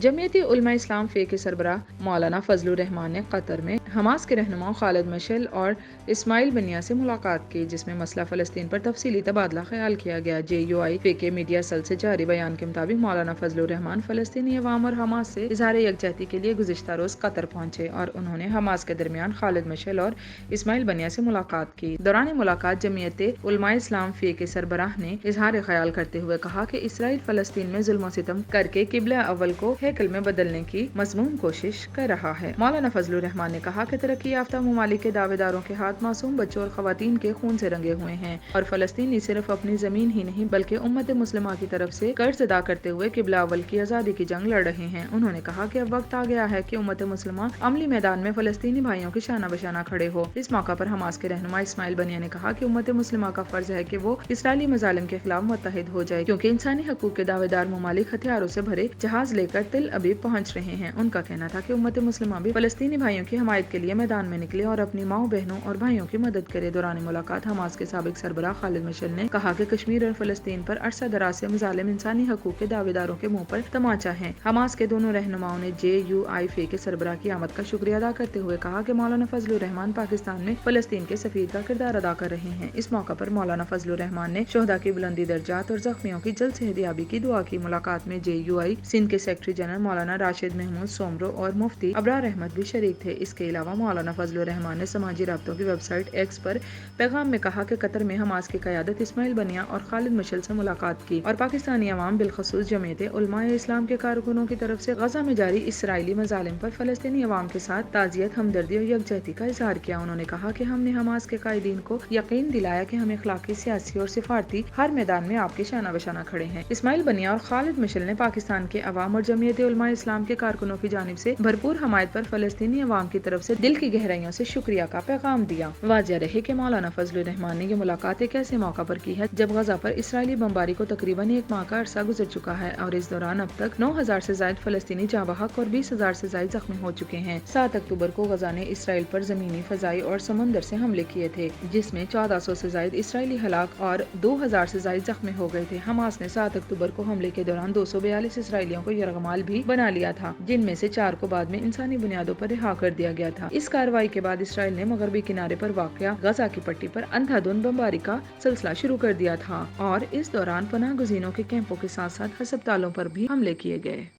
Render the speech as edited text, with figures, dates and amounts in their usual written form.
جمعیت علماء اسلام فے کے سربراہ مولانا فضل الرحمان نے قطر میں حماس کے رہنما خالد مشعل اور اسماعیل بنیا سے ملاقات کی، جس میں مسئلہ فلسطین پر تفصیلی تبادلہ خیال کیا گیا۔ JUI فے کے میڈیا سیل سے جاری بیان کے مطابق مولانا فضل الرحمان فلسطینی عوام اور حماس سے اظہار یکجہتی کے لیے گزشتہ روز قطر پہنچے اور انہوں نے حماس کے درمیان خالد مشعل اور اسماعیل بنیا سے ملاقات کی۔ دوران ملاقات جمعیت علماء اسلام فے کے سربراہ نے اظہار خیال کرتے ہوئے کہا کہ اسرائیل فلسطین میں ظلم و ستم کر کے قبلہ اول کو ہیکل میں بدلنے کی مذموم کوشش کر رہا ہے۔ مولانا فضل الرحمان نے کہا کہ ترقی یافتہ ممالک کے دعوے داروں کے ہاتھ معصوم بچوں اور خواتین کے خون سے رنگے ہوئے ہیں اور فلسطینی صرف اپنی زمین ہی نہیں بلکہ امت مسلمہ کی طرف سے قرض ادا کرتے ہوئے قبلہ اول کی آزادی کی جنگ لڑ رہے ہیں۔ انہوں نے کہا کہ اب وقت آ گیا ہے کہ امت مسلمہ عملی میدان میں فلسطینی بھائیوں کے شانہ بشانہ کھڑے ہو۔ اس موقع پر حماس کے رہنما اسماعیل بنیا نے کہا کہ امت مسلمہ کا فرض ہے کہ وہ اسرائیلی مظالم کے خلاف متحد ہو جائے، کیونکہ انسانی حقوق کے دعوے دار ممالک ہتھیاروں سے بھرے جہاز لے کر تل ابیب پہنچ رہے ہیں۔ ان کا کہنا تھا کہ امت مسلمہ بھی فلسطینی بھائیوں کی حمایت کے لیے میدان میں نکلے اور اپنی ماؤں بہنوں اور بھائیوں کی مدد کرے۔ دوران ملاقات حماس کے سابق سربراہ خالد مشعل نے کہا کہ کشمیر اور فلسطین پر عرصہ دراز سے مظالم انسانی حقوق کے دعوے داروں کے منہ پر تماچا ہے۔ حماس کے دونوں رہنماؤں نے JUI فے کے سربراہ کی آمد کا شکریہ ادا کرتے ہوئے کہا کہ مولانا فضل الرحمان پاکستان میں فلسطین کے سفیر کا کردار ادا کر رہے ہیں۔ اس موقع پر مولانا فضل الرحمان نے شہداء کی بلندی درجات اور زخمیوں کی جلد صحتیابی کی دعا کی۔ ملاقات میں JUI سندھ کے سیکرٹری جنرل مولانا راشد محمود سومرو اور مفتی ابرار احمد بھی شریک تھے۔ اس کے علاوہ مولانا فضل الرحمان نے سماجی رابطوں کی ویب سائٹ ایکس پر پیغام میں کہا کہ قطر میں حماس کی قیادت اسماعیل بنیا اور خالد مشعل سے ملاقات کی اور پاکستانی عوام بالخصوص جمعیت علماء اسلام کے کارکنوں کی طرف سے غزہ میں جاری اسرائیلی مظالم پر فلسطینی عوام کے ساتھ تعزیت، ہمدردی اور یکجہتی کا اظہار کیا۔ انہوں نے کہا کہ ہم نے حماس کے قائدین کو یقین دلایا کہ ہم اخلاقی، سیاسی اور سفارتی ہر میدان میں آپ کے شانہ بشانہ کھڑے ہیں۔ اسماعیل بنیا اور خالد مشعل نے پاکستان کے عوام اور جمعیت علماء اسلام کے کارکنوں کی جانب سے بھرپور حمایت پر فلسطینی عوام کی طرف سے دل کی گہرائیوں سے شکریہ کا پیغام دیا۔ واضح رہے کہ مولانا فضل الرحمان نے یہ ملاقات ایک ایسے موقع پر کی ہے جب غزہ پر اسرائیلی بمباری کو تقریباً 1 ماہ کا عرصہ گزر چکا ہے اور اس دوران اب تک 9,000 سے زائد فلسطینی جاں بحق اور 20,000 سے زائد زخمی ہو چکے ہیں۔ 7 اکتوبر کو غزہ نے اسرائیل پر زمینی، فضائی اور سمندر سے حملے کیے تھے، جس میں 1400 سے زائد اسرائیلی ہلاک اور 2,000 سے زائد زخمی ہو گئے تھے۔ حماس نے 7 اکتوبر کو حملے کے دوران 242 اسرائیلیوں کو یرغمال بھی بنا لیا تھا، جن میں سے 4 کو بعد میں انسانی بنیادوں پر رہا کر دیا گیا تھا۔ اس کارروائی کے بعد اسرائیل نے مغربی کنارے پر واقع غزہ کی پٹی پر اندھا دھند بمباری کا سلسلہ شروع کر دیا تھا اور اس دوران پناہ گزینوں کے کیمپوں کے ساتھ ساتھ ہسپتالوں پر بھی حملے کیے گئے۔